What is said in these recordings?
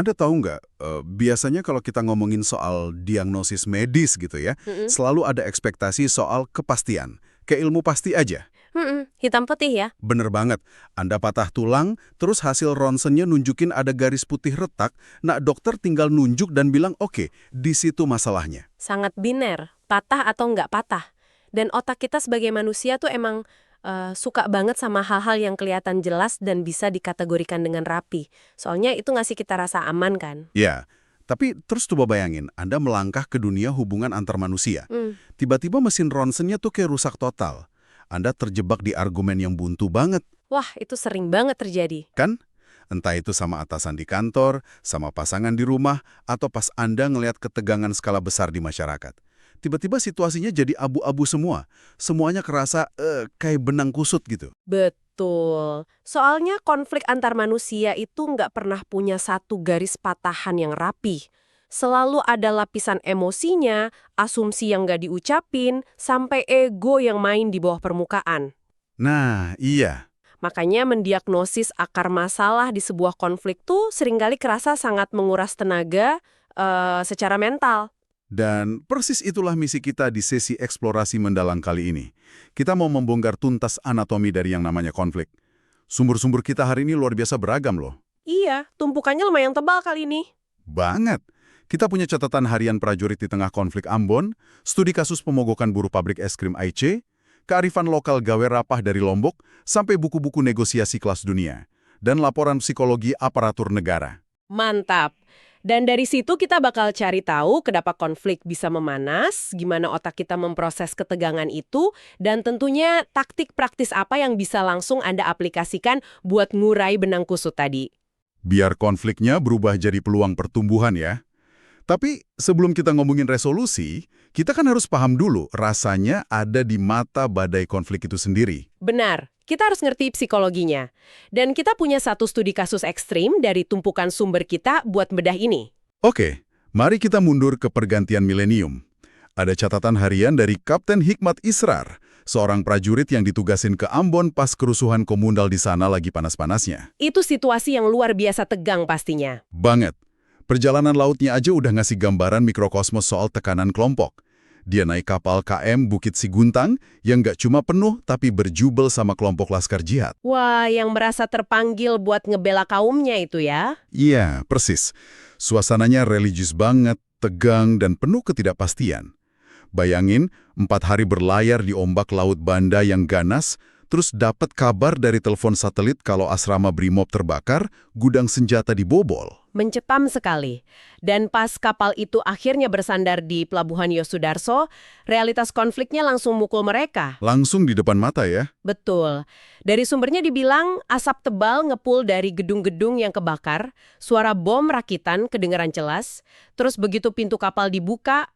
Anda tahu nggak, biasanya kalau kita ngomongin soal diagnosis medis gitu ya, Mm-mm. selalu ada ekspektasi soal kepastian. Kayak ilmu pasti aja. Hitam putih ya. Bener banget. Anda patah tulang, terus hasil ronsennya nunjukin ada garis putih retak, nah dokter tinggal nunjuk dan bilang, oke, di situ masalahnya. Sangat biner, patah atau nggak patah. Dan otak kita sebagai manusia tuh emang suka banget sama hal-hal yang kelihatan jelas dan bisa dikategorikan dengan rapi. Soalnya itu ngasih kita rasa aman kan. Ya, tapi terus coba bayangin, Anda melangkah ke dunia hubungan antar manusia. Hmm. Tiba-tiba mesin ronsennya tuh kayak rusak total. Anda terjebak di argumen yang buntu banget, Wah, itu sering banget terjadi. kan? Entah itu sama atasan di kantor, sama pasangan di rumah, atau pas Anda ngelihat ketegangan skala besar di masyarakat. Tiba-tiba situasinya jadi abu-abu semua. Semuanya kerasa kayak benang kusut gitu. Betul. Soalnya konflik antar manusia itu nggak pernah punya satu garis patahan yang rapi. Selalu ada lapisan emosinya, asumsi yang nggak diucapin, sampai ego yang main di bawah permukaan. Nah, iya. Makanya mendiagnosis akar masalah di sebuah konflik tuh seringkali kerasa sangat menguras tenaga secara mental. Dan persis itulah misi kita di sesi eksplorasi mendalam kali ini. Kita mau membongkar tuntas anatomi dari yang namanya konflik. Sumber-sumber kita hari ini luar biasa beragam loh. Iya, tumpukannya lumayan tebal kali ini. Banget. Kita punya catatan harian prajurit di tengah konflik Ambon, studi kasus pemogokan buruh pabrik es krim Aice, kearifan lokal gawe rapah dari Lombok, sampai buku-buku negosiasi kelas dunia, dan laporan psikologi aparatur negara. Mantap. Dan dari situ kita bakal cari tahu kenapa konflik bisa memanas, gimana otak kita memproses ketegangan itu, dan tentunya taktik praktis apa yang bisa langsung Anda aplikasikan buat ngurai benang kusut tadi. Biar konfliknya berubah jadi peluang pertumbuhan ya. Tapi sebelum kita ngomongin resolusi, kita kan harus paham dulu rasanya ada di mata badai konflik itu sendiri. Benar, kita harus ngerti psikologinya. Dan kita punya satu studi kasus ekstrim dari tumpukan sumber kita buat bedah ini. Oke, mari kita mundur ke pergantian milenium. Ada catatan harian dari Kapten Hikmat Israr, seorang prajurit yang ditugasin ke Ambon pas kerusuhan komunal di sana lagi panas-panasnya. Itu situasi yang luar biasa tegang pastinya. Banget. Perjalanan lautnya aja udah ngasih gambaran mikrokosmos soal tekanan kelompok. Dia naik kapal KM Bukit Siguntang yang nggak cuma penuh tapi berjubel sama kelompok Laskar Jihad. Wah, yang merasa terpanggil buat ngebela kaumnya itu ya. Iya, persis. Suasananya religius banget, tegang, dan penuh ketidakpastian. Bayangin, 4 hari berlayar di ombak laut Banda yang ganas, terus dapat kabar dari telepon satelit kalau asrama Brimob terbakar, gudang senjata dibobol. Mencekam sekali. Dan pas kapal itu akhirnya bersandar di Pelabuhan Yosudarso, realitas konfliknya langsung mukul mereka. Langsung di depan mata ya. Betul. Dari sumbernya dibilang asap tebal ngepul dari gedung-gedung yang kebakar, suara bom rakitan kedengaran jelas, terus begitu pintu kapal dibuka,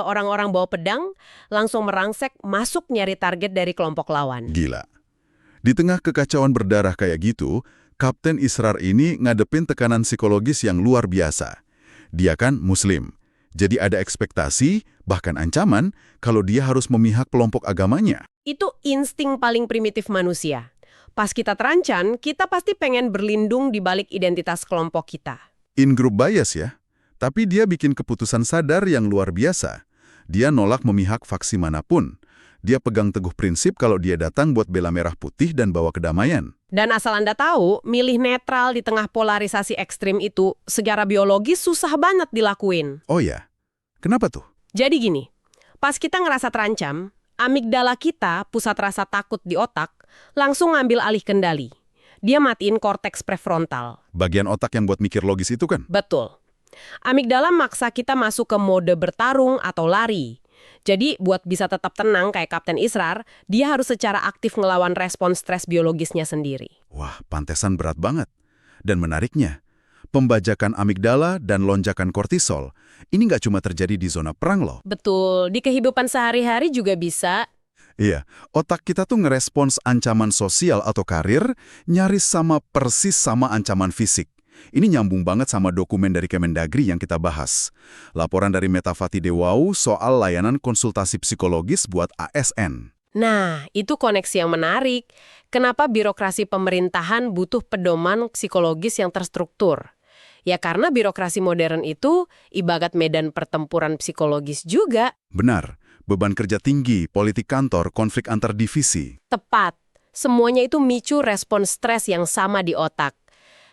orang-orang bawa pedang langsung merangsek masuk nyari target dari kelompok lawan. Gila. Di tengah kekacauan berdarah kayak gitu, Kapten Israr ini ngadepin tekanan psikologis yang luar biasa. Dia kan Muslim. Jadi ada ekspektasi, bahkan ancaman, kalau dia harus memihak kelompok agamanya. Itu insting paling primitif manusia. Pas kita terancam, kita pasti pengen berlindung di balik identitas kelompok kita. In-group bias ya. Tapi dia bikin keputusan sadar yang luar biasa. Dia nolak memihak faksi manapun. Dia pegang teguh prinsip kalau dia datang buat bela merah putih dan bawa kedamaian. Dan asal Anda tahu, milih netral di tengah polarisasi ekstrim itu secara biologis susah banget dilakuin. Oh ya? Kenapa tuh? Jadi gini, pas kita ngerasa terancam, amigdala kita, pusat rasa takut di otak, langsung ngambil alih kendali. Dia matiin korteks prefrontal. Bagian otak yang buat mikir logis itu kan? Betul. Amigdala maksa kita masuk ke mode bertarung atau lari. Jadi buat bisa tetap tenang kayak Kapten Israr, dia harus secara aktif ngelawan respon stres biologisnya sendiri. Wah, pantesan berat banget. Dan menariknya, pembajakan amigdala dan lonjakan kortisol, ini nggak cuma terjadi di zona perang loh. Betul, di kehidupan sehari-hari juga bisa. Iya, otak kita tuh ngerespons ancaman sosial atau karir nyaris sama persis sama ancaman fisik. Ini nyambung banget sama dokumen dari Kemendagri yang kita bahas. Laporan dari Metafati Dewau soal layanan konsultasi psikologis buat ASN. Nah, itu koneksi yang menarik. Kenapa birokrasi pemerintahan butuh pedoman psikologis yang terstruktur? Ya karena birokrasi modern itu ibarat medan pertempuran psikologis juga. Benar, beban kerja tinggi, politik kantor, konflik antar divisi. Tepat. Semuanya itu micu respon stres yang sama di otak.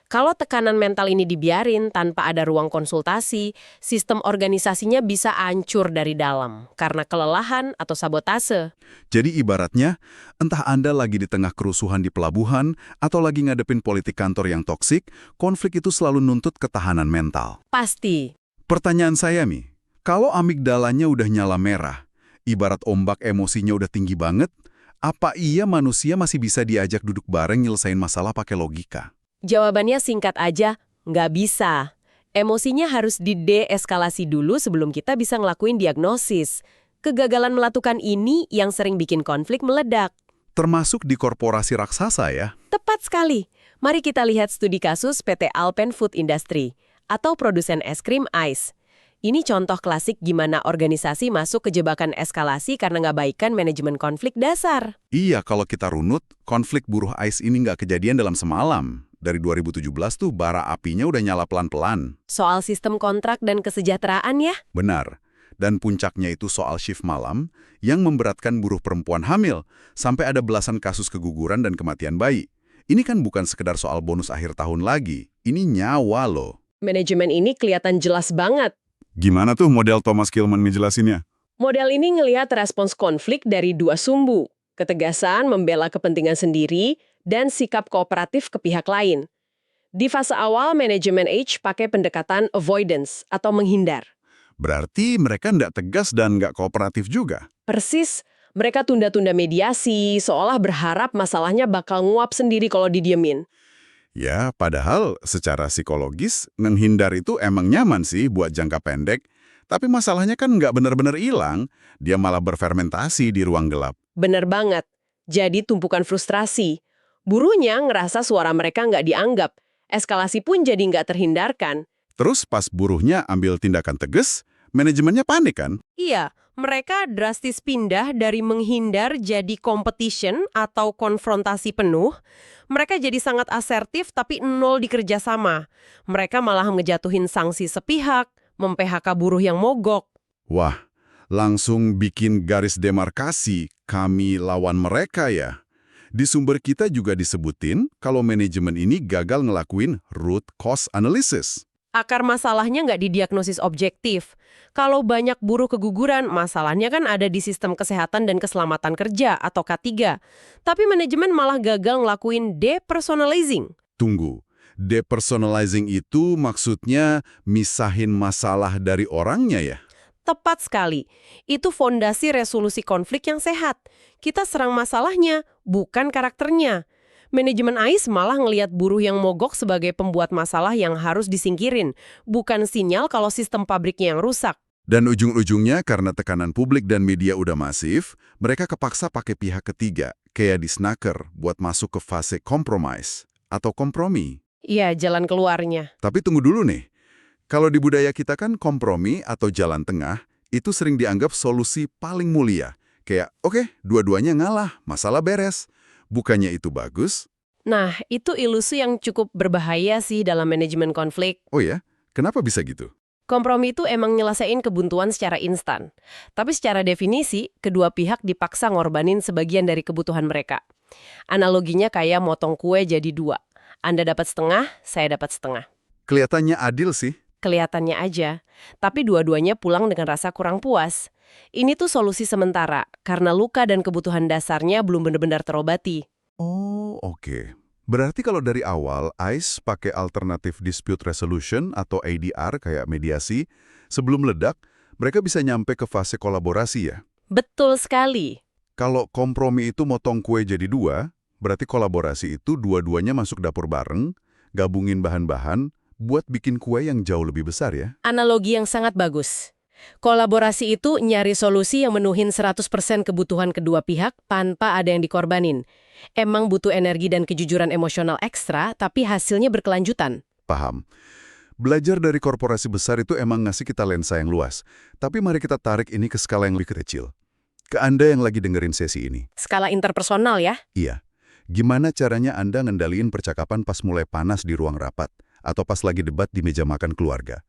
Kalau tekanan mental ini dibiarin tanpa ada ruang konsultasi, sistem organisasinya bisa hancur dari dalam karena kelelahan atau sabotase. Jadi ibaratnya, entah Anda lagi di tengah kerusuhan di pelabuhan atau lagi ngadepin politik kantor yang toksik, konflik itu selalu nuntut ketahanan mental. Pasti. Pertanyaan saya nih, kalau amigdalanya udah nyala merah, ibarat ombak emosinya udah tinggi banget, apa iya manusia masih bisa diajak duduk bareng nyelesain masalah pakai logika? Jawabannya singkat aja, nggak bisa. Emosinya harus dideeskalasi dulu sebelum kita bisa ngelakuin diagnosis. Kegagalan melakukan ini yang sering bikin konflik meledak. Termasuk di korporasi raksasa ya? Tepat sekali. Mari kita lihat studi kasus PT Alpen Food Industry atau produsen es krim Ice. Ini contoh klasik gimana organisasi masuk ke jebakan eskalasi karena ngabaikan manajemen konflik dasar. Iya, kalau kita runut, konflik buruh ICE ini nggak kejadian dalam semalam. Dari 2017 tuh bara apinya udah nyala pelan-pelan. Soal sistem kontrak dan kesejahteraan ya? Benar. Dan puncaknya itu soal shift malam yang memberatkan buruh perempuan hamil, sampai ada belasan kasus keguguran dan kematian bayi. Ini kan bukan sekedar soal bonus akhir tahun lagi, ini nyawa loh. Manajemen ini kelihatan jelas banget. Gimana tuh model Thomas Kilmann ngejelasinnya? Model ini ngelihat respons konflik dari dua sumbu, ketegasan membela kepentingan sendiri dan sikap kooperatif ke pihak lain. Di fase awal, manajemen H pakai pendekatan avoidance atau menghindar. Berarti mereka nggak tegas dan nggak kooperatif juga. Persis, mereka tunda-tunda mediasi, seolah berharap masalahnya bakal nguap sendiri kalau didiemin. Ya, padahal secara psikologis, menghindar itu emang nyaman sih buat jangka pendek. Tapi masalahnya kan nggak benar-benar hilang, dia malah berfermentasi di ruang gelap. Bener banget. Jadi tumpukan frustrasi. Buruhnya ngerasa suara mereka nggak dianggap. Eskalasi pun jadi nggak terhindarkan. Terus pas buruhnya ambil tindakan tegas, manajemennya panik kan? Iya, mereka drastis pindah dari menghindar jadi competition atau konfrontasi penuh. Mereka jadi sangat asertif tapi nol di kerjasama. Mereka malah ngejatuhin sanksi sepihak, mem-PHK buruh yang mogok. Wah, langsung bikin garis demarkasi kami lawan mereka ya. Di sumber kita juga disebutin kalau manajemen ini gagal ngelakuin root cause analysis. Akar masalahnya nggak didiagnosis objektif. Kalau banyak buruh keguguran, masalahnya kan ada di sistem kesehatan dan keselamatan kerja atau K3. Tapi manajemen malah gagal ngelakuin depersonalizing. Tunggu, depersonalizing itu maksudnya misahin masalah dari orangnya ya? Tepat sekali. Itu fondasi resolusi konflik yang sehat. Kita serang masalahnya, bukan karakternya. Manajemen AIS malah ngelihat buruh yang mogok sebagai pembuat masalah yang harus disingkirin, bukan sinyal kalau sistem pabriknya yang rusak. Dan ujung-ujungnya karena tekanan publik dan media udah masif, mereka kepaksa pakai pihak ketiga, kayak di Snacker, buat masuk ke fase compromise atau kompromi. Iya, jalan keluarnya. Tapi tunggu dulu nih. Kalau di budaya kita kan kompromi atau jalan tengah itu sering dianggap solusi paling mulia. Kayak, oke, dua-duanya ngalah, masalah beres. Bukannya itu bagus? Nah, itu ilusi yang cukup berbahaya sih dalam manajemen konflik. Oh ya? Kenapa bisa gitu? Kompromi itu emang nyelesain kebuntuan secara instan. Tapi secara definisi, kedua pihak dipaksa ngorbanin sebagian dari kebutuhan mereka. Analoginya kayak motong kue jadi dua. Anda dapat setengah, saya dapat setengah. Kelihatannya adil sih. Kelihatannya aja, tapi dua-duanya pulang dengan rasa kurang puas. Ini tuh solusi sementara, karena luka dan kebutuhan dasarnya belum benar-benar terobati. Oh, oke. Berarti kalau dari awal ICE pakai Alternative Dispute Resolution atau ADR kayak mediasi, sebelum meledak, mereka bisa nyampe ke fase kolaborasi ya? Betul sekali. Kalau kompromi itu motong kue jadi dua, berarti kolaborasi itu dua-duanya masuk dapur bareng, gabungin bahan-bahan, buat bikin kue yang jauh lebih besar ya? Analogi yang sangat bagus. Kolaborasi itu nyari solusi yang menuhin 100% kebutuhan kedua pihak tanpa ada yang dikorbanin. Emang butuh energi dan kejujuran emosional ekstra, tapi hasilnya berkelanjutan. Paham. Belajar dari korporasi besar itu emang ngasih kita lensa yang luas. Tapi mari kita tarik ini ke skala yang lebih kecil. Ke Anda yang lagi dengerin sesi ini. Skala interpersonal ya? Iya. Gimana caranya Anda ngendaliin percakapan pas mulai panas di ruang rapat? atau pas lagi debat di meja makan keluarga.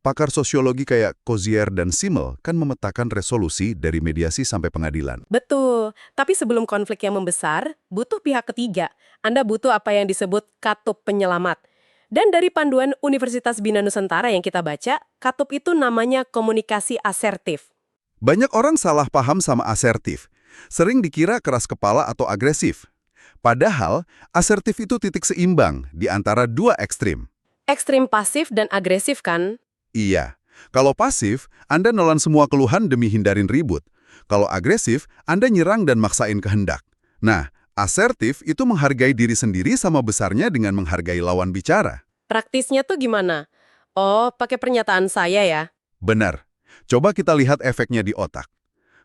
Pakar sosiologi kayak Cozier dan Simmel kan memetakan resolusi dari mediasi sampai pengadilan. Betul, tapi sebelum konflik yang membesar, butuh pihak ketiga. Anda butuh apa yang disebut katup penyelamat. Dan dari panduan Universitas Bina Nusantara yang kita baca, katup itu namanya komunikasi asertif. Banyak orang salah paham sama asertif. Sering dikira keras kepala atau agresif. Padahal, asertif itu titik seimbang di antara dua ekstrim. Ekstrim pasif dan agresif kan? Iya, kalau pasif, Anda nelan semua keluhan demi hindarin ribut. Kalau agresif, Anda nyerang dan maksain kehendak. Nah, asertif itu menghargai diri sendiri sama besarnya dengan menghargai lawan bicara. Praktisnya tuh gimana? Oh, pakai pernyataan saya ya? Benar. Coba kita lihat efeknya di otak.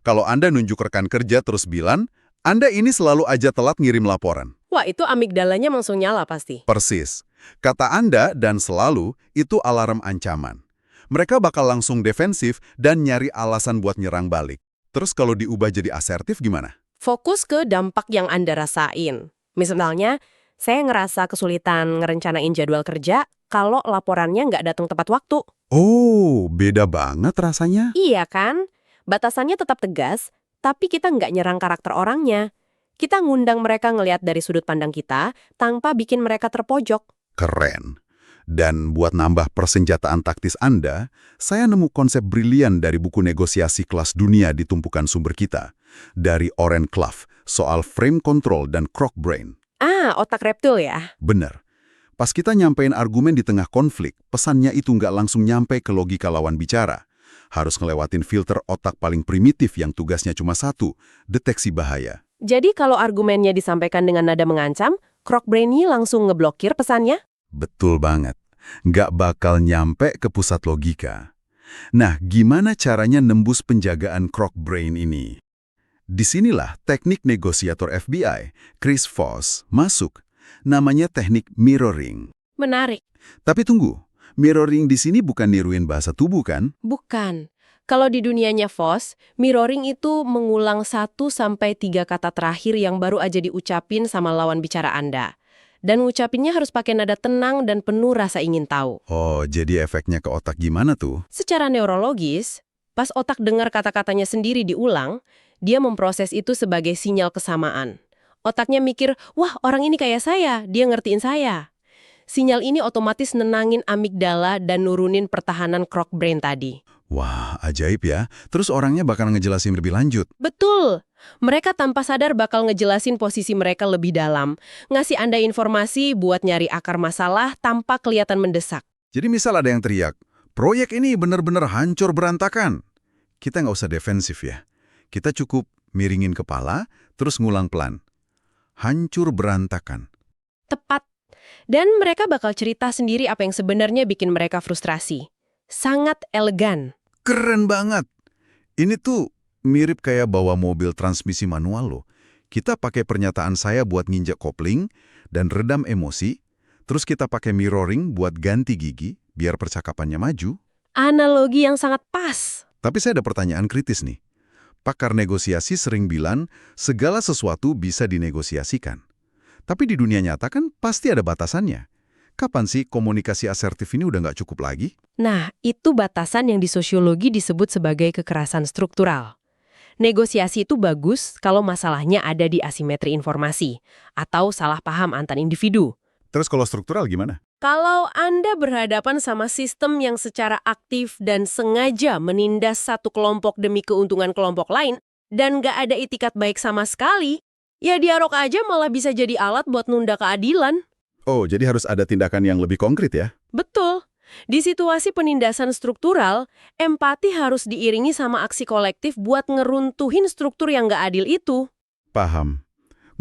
Kalau Anda nunjuk rekan kerja terus bilang, Anda ini selalu aja telat ngirim laporan. Wah, itu amigdalanya langsung nyala pasti. Persis. Kata Anda dan selalu itu alarm ancaman. Mereka bakal langsung defensif dan nyari alasan buat nyerang balik. Terus kalau diubah jadi asertif gimana? Fokus ke dampak yang Anda rasain. Misalnya, saya ngerasa kesulitan ngerencanain jadwal kerja kalau laporannya nggak datang tepat waktu. Oh, beda banget rasanya. Iya kan? Batasannya tetap tegas, tapi kita nggak nyerang karakter orangnya. Kita ngundang mereka ngelihat dari sudut pandang kita tanpa bikin mereka terpojok. Keren. Dan buat nambah persenjataan taktis Anda, saya nemu konsep brilian dari buku negosiasi kelas dunia di tumpukan sumber kita. Dari Oren Klaff, soal frame control dan croc brain. Ah, otak reptil ya? Bener. Pas kita nyampein argumen di tengah konflik, pesannya itu nggak langsung nyampe ke logika lawan bicara. Harus ngelewatin filter otak paling primitif yang tugasnya cuma satu, deteksi bahaya. Jadi kalau argumennya disampaikan dengan nada mengancam, croc brain-nya langsung ngeblokir pesannya? Betul banget. Nggak bakal nyampe ke pusat logika. Nah, gimana caranya nembus penjagaan croc brain ini? Disinilah teknik negosiator FBI, Chris Voss, masuk. Namanya teknik mirroring. Menarik. Tapi tunggu, mirroring di sini bukan niruin bahasa tubuh kan? Bukan. Kalau di dunianya Voss, mirroring itu mengulang 1-3 kata terakhir yang baru aja diucapin sama lawan bicara Anda. Dan ngucapinnya harus pakai nada tenang dan penuh rasa ingin tahu. Oh, jadi efeknya ke otak gimana tuh? Secara neurologis, pas otak dengar kata-katanya sendiri diulang, dia memproses itu sebagai sinyal kesamaan. Otaknya mikir, wah orang ini kayak saya, dia ngertiin saya. Sinyal ini otomatis nenangin amigdala dan nurunin pertahanan croc brain tadi. Wah, ajaib ya. Terus orangnya bakal ngejelasin lebih lanjut. Betul. Mereka tanpa sadar bakal ngejelasin posisi mereka lebih dalam. Ngasih Anda informasi buat nyari akar masalah tanpa kelihatan mendesak. Jadi misal ada yang teriak, proyek ini benar-benar hancur berantakan. Kita nggak usah defensif ya. Kita cukup miringin kepala, terus ngulang pelan. Hancur berantakan. Tepat. Dan mereka bakal cerita sendiri apa yang sebenarnya bikin mereka frustrasi. Sangat elegan. Keren banget. Ini tuh mirip kayak bawa mobil transmisi manual loh. Kita pakai pernyataan saya buat nginjak kopling dan redam emosi, terus kita pakai mirroring buat ganti gigi biar percakapannya maju. Analogi yang sangat pas. Tapi saya ada pertanyaan kritis nih. Pakar negosiasi sering bilang segala sesuatu bisa dinegosiasikan. Tapi di dunia nyata kan pasti ada batasannya. Kapan sih komunikasi asertif ini udah nggak cukup lagi? Nah, itu batasan yang di sosiologi disebut sebagai kekerasan struktural. Negosiasi itu bagus kalau masalahnya ada di asimetri informasi atau salah paham antar individu. Terus kalau struktural gimana? Kalau Anda berhadapan sama sistem yang secara aktif dan sengaja menindas satu kelompok demi keuntungan kelompok lain dan nggak ada itikat baik sama sekali, ya dialog aja malah bisa jadi alat buat nunda keadilan. Oh, jadi harus ada tindakan yang lebih konkret ya? Betul. Di situasi penindasan struktural, empati harus diiringi sama aksi kolektif buat ngeruntuhin struktur yang nggak adil itu. Paham.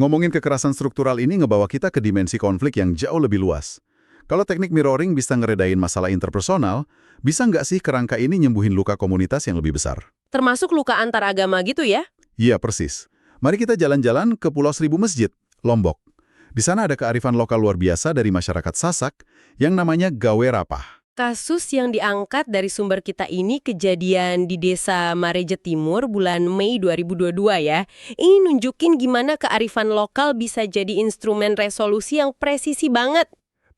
Ngomongin kekerasan struktural ini ngebawa kita ke dimensi konflik yang jauh lebih luas. Kalau teknik mirroring bisa ngeredain masalah interpersonal, bisa nggak sih kerangka ini nyembuhin luka komunitas yang lebih besar? Termasuk luka antar agama gitu ya? Iya, persis. Mari kita jalan-jalan ke Pulau Seribu Masjid, Lombok. Di sana ada kearifan lokal luar biasa dari masyarakat Sasak yang namanya Gawe Rapah. Kasus yang diangkat dari sumber kita ini kejadian di Desa Mareje Timur bulan Mei 2022 ya. Ini nunjukin gimana kearifan lokal bisa jadi instrumen resolusi yang presisi banget.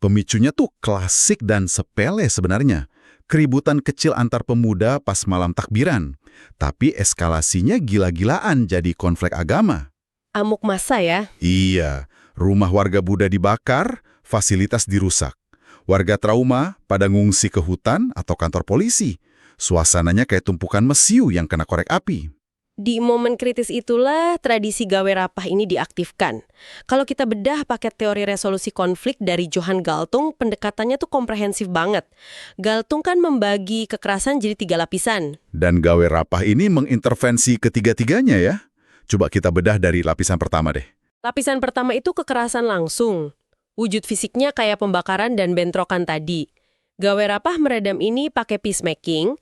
Pemicunya tuh klasik dan sepele sebenarnya. Keributan kecil antar pemuda pas malam takbiran. Tapi eskalasinya gila-gilaan jadi konflik agama. Amuk massa ya. Iya, rumah warga Buddha dibakar, fasilitas dirusak. Warga trauma pada ngungsi ke hutan atau kantor polisi. Suasananya kayak tumpukan mesiu yang kena korek api. Di momen kritis itulah tradisi gawe rapah ini diaktifkan. Kalau kita bedah paket teori resolusi konflik dari Johann Galtung, pendekatannya tuh komprehensif banget. Galtung kan membagi kekerasan jadi 3 lapisan. Dan gawe rapah ini mengintervensi ketiga-tiganya ya. Coba kita bedah dari lapisan pertama deh. Lapisan pertama itu kekerasan langsung. Wujud fisiknya kayak pembakaran dan bentrokan tadi. Gawe rapah meredam ini pakai peacemaking.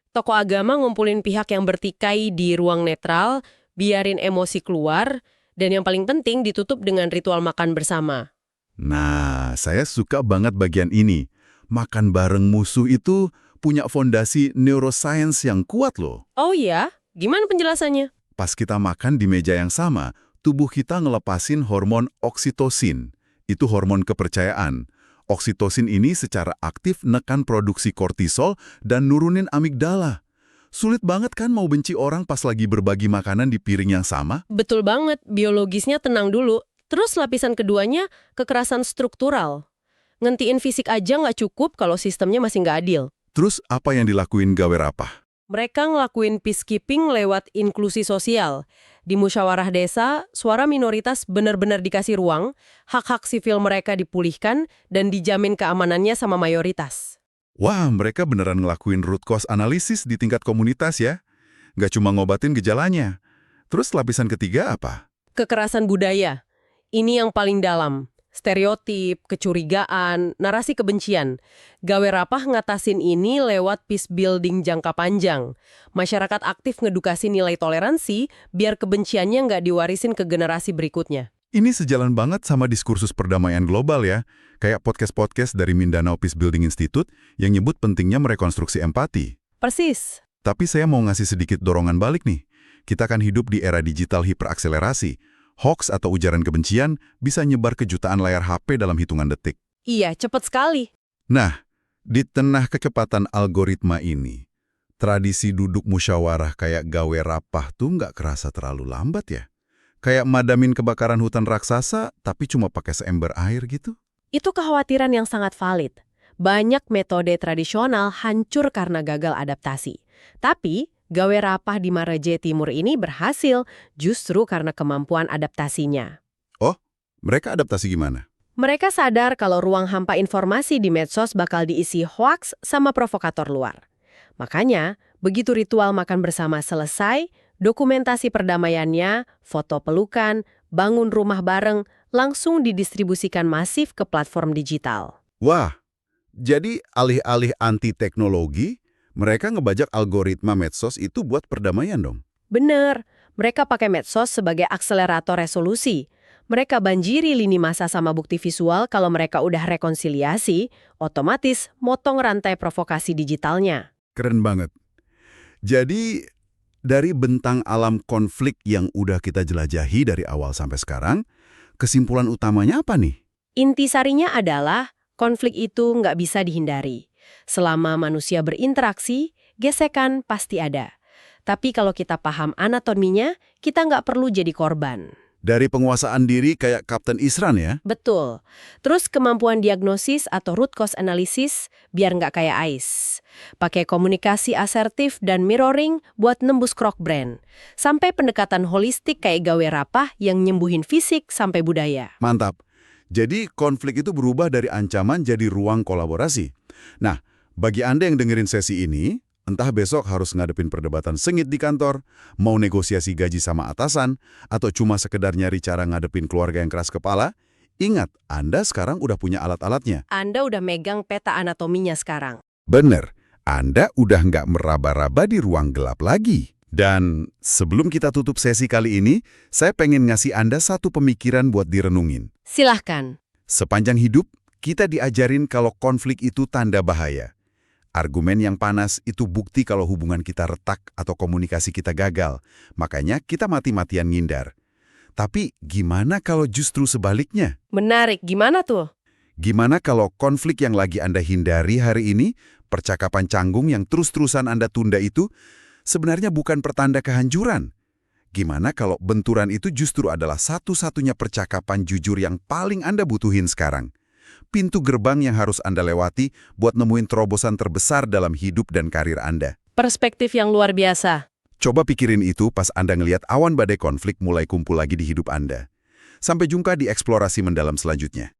Tokoh agama ngumpulin pihak yang bertikai di ruang netral, biarin emosi keluar, dan yang paling penting ditutup dengan ritual makan bersama. Nah, saya suka banget bagian ini. Makan bareng musuh itu punya fondasi neuroscience yang kuat loh. Oh iya? Gimana penjelasannya? Pas kita makan di meja yang sama, tubuh kita ngelepasin hormon oksitosin. Itu hormon kepercayaan. Oksitosin ini secara aktif nekan produksi kortisol dan nurunin amigdala. Sulit banget kan mau benci orang pas lagi berbagi makanan di piring yang sama? Betul banget, biologisnya tenang dulu. Terus lapisan keduanya, kekerasan struktural. Ngentiin fisik aja nggak cukup kalau sistemnya masih nggak adil. Terus apa yang dilakuin gawe rapah? Mereka ngelakuin peacekeeping lewat inklusi sosial. Di musyawarah desa, suara minoritas benar-benar dikasih ruang, hak-hak sivil mereka dipulihkan, dan dijamin keamanannya sama mayoritas. Wah, mereka beneran ngelakuin root cause analisis di tingkat komunitas ya. Nggak cuma ngobatin gejalanya. Terus lapisan ketiga apa? Kekerasan budaya. Ini yang paling dalam. Stereotip, kecurigaan, narasi kebencian. Gawe rapah ngatasin ini lewat peace building jangka panjang. Masyarakat aktif ngedukasi nilai toleransi biar kebenciannya nggak diwarisin ke generasi berikutnya. Ini sejalan banget sama diskursus perdamaian global ya. Kayak podcast-podcast dari Mindanao Peace Building Institute yang nyebut pentingnya merekonstruksi empati. Persis. Tapi saya mau ngasih sedikit dorongan balik nih. Kita kan hidup di era digital hiperakselerasi. Hoax atau ujaran kebencian bisa nyebar ke jutaan layar HP dalam hitungan detik. Iya, cepat sekali. Nah, di tengah kecepatan algoritma ini, tradisi duduk musyawarah kayak gawe rapah tuh nggak kerasa terlalu lambat ya? Kayak madamin kebakaran hutan raksasa, tapi cuma pakai seember air gitu? Itu kekhawatiran yang sangat valid. Banyak metode tradisional hancur karena gagal adaptasi. Tapi gawe rapah di Maraje Timur ini berhasil justru karena kemampuan adaptasinya. Oh, mereka adaptasi gimana? Mereka sadar kalau ruang hampa informasi di medsos bakal diisi hoaks sama provokator luar. Makanya, begitu ritual makan bersama selesai, dokumentasi perdamaiannya, foto pelukan, bangun rumah bareng, langsung didistribusikan masif ke platform digital. Wah, jadi alih-alih anti-teknologi, mereka ngebajak algoritma medsos itu buat perdamaian dong? Bener, mereka pakai medsos sebagai akselerator resolusi. Mereka banjiri lini masa sama bukti visual kalau mereka udah rekonsiliasi, otomatis motong rantai provokasi digitalnya. Keren banget. Jadi, dari bentang alam konflik yang udah kita jelajahi dari awal sampai sekarang, kesimpulan utamanya apa nih? Intisarinya adalah konflik itu nggak bisa dihindari. Selama manusia berinteraksi, gesekan pasti ada. Tapi kalau kita paham anatominya, kita nggak perlu jadi korban. Dari penguasaan diri kayak Kapten Isran ya? Betul. Terus kemampuan diagnosis atau root cause analysis biar nggak kayak Ais. Pakai komunikasi asertif dan mirroring buat nembus krok brand. Sampai pendekatan holistik kayak gawe rapah yang nyembuhin fisik sampai budaya. Mantap. Jadi konflik itu berubah dari ancaman jadi ruang kolaborasi. Nah, bagi Anda yang dengerin sesi ini, entah besok harus ngadepin perdebatan sengit di kantor, mau negosiasi gaji sama atasan, atau cuma sekedar nyari cara ngadepin keluarga yang keras kepala, ingat, Anda sekarang udah punya alat-alatnya. Anda udah megang peta anatominya sekarang. Bener, Anda udah nggak meraba-raba di ruang gelap lagi. Dan sebelum kita tutup sesi kali ini, saya pengen ngasih Anda satu pemikiran buat direnungin. Silahkan. Sepanjang hidup, kita diajarin kalau konflik itu tanda bahaya. Argumen yang panas itu bukti kalau hubungan kita retak atau komunikasi kita gagal. Makanya kita mati-matian ngindar. Tapi gimana kalau justru sebaliknya? Menarik, gimana tuh? Gimana kalau konflik yang lagi Anda hindari hari ini, percakapan canggung yang terus-terusan Anda tunda itu, sebenarnya bukan pertanda kehancuran? Gimana kalau benturan itu justru adalah satu-satunya percakapan jujur yang paling Anda butuhin sekarang? Pintu gerbang yang harus Anda lewati buat nemuin terobosan terbesar dalam hidup dan karir Anda. Perspektif yang luar biasa. Coba pikirin itu pas Anda ngelihat awan badai konflik mulai kumpul lagi di hidup Anda. Sampai jumpa di eksplorasi mendalam selanjutnya.